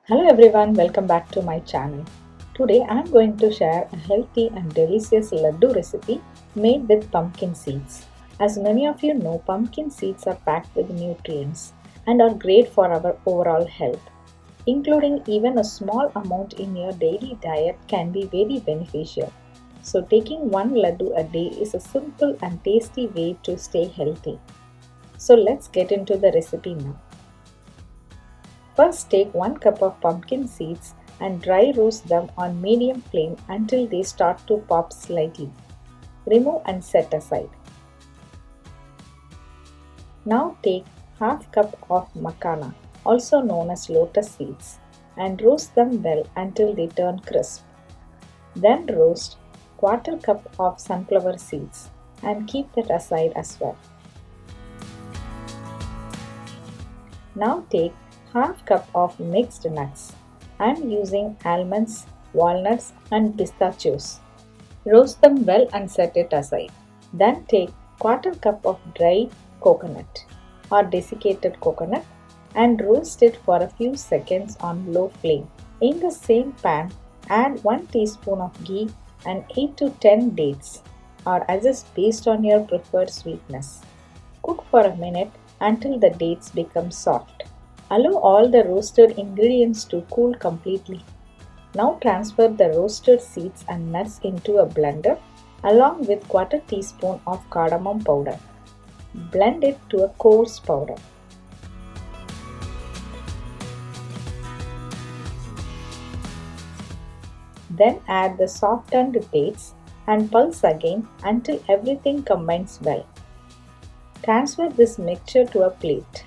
Hello everyone, welcome back to my channel. Today I am going to share a healthy and delicious laddu recipe made with pumpkin seeds. As many of you know, pumpkin seeds are packed with nutrients and are great for our overall health. Including even a small amount in your daily diet can be very beneficial. So taking one laddu a day is a simple and tasty way to stay healthy. So let's get into the recipe now. First, take 1 cup of pumpkin seeds and dry roast them on medium flame until they start to pop slightly. Remove and set aside. Now take half cup of Makhana, also known as lotus seeds, and roast them well until they turn crisp. Then roast quarter cup of sunflower seeds and keep that aside as well. Now take half cup of mixed nuts. I am using almonds, walnuts and pistachios. Roast them well and set it aside. Then take quarter cup of dry coconut or desiccated coconut and roast it for a few seconds on low flame. In the same pan, add 1 teaspoon of ghee and 8 to 10 dates or adjust based on your preferred sweetness. Cook for a minute until the dates become soft. Allow all the roasted ingredients to cool completely. Now transfer the roasted seeds and nuts into a blender along with quarter teaspoon of cardamom powder. Blend it to a coarse powder. Then add the softened dates and pulse again until everything combines well. Transfer this mixture to a plate.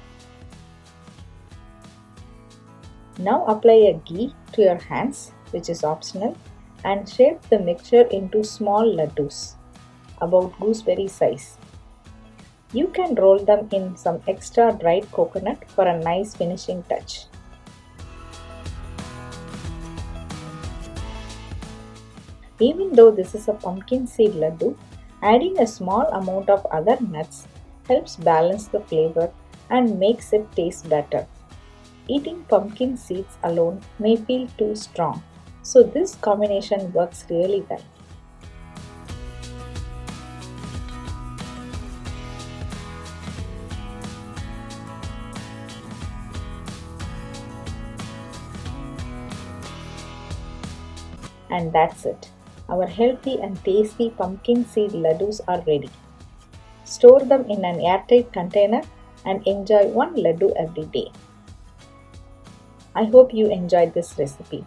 Now apply a ghee to your hands, which is optional, and shape the mixture into small ladoos, about gooseberry size. You can roll them in some extra dried coconut for a nice finishing touch. Even though this is a pumpkin seed laddu, adding a small amount of other nuts helps balance the flavor and makes it taste better. Eating pumpkin seeds alone may feel too strong, so this combination works really well. And that's it. Our healthy and tasty pumpkin seed ladoos are ready. Store them in an airtight container and enjoy one laddu every day. I hope you enjoyed this recipe.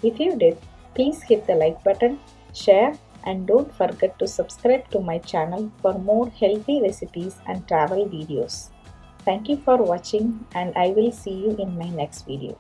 If you did, please hit the like button, share, and don't forget to subscribe to my channel for more healthy recipes and travel videos. Thank you for watching, and I will see you in my next video.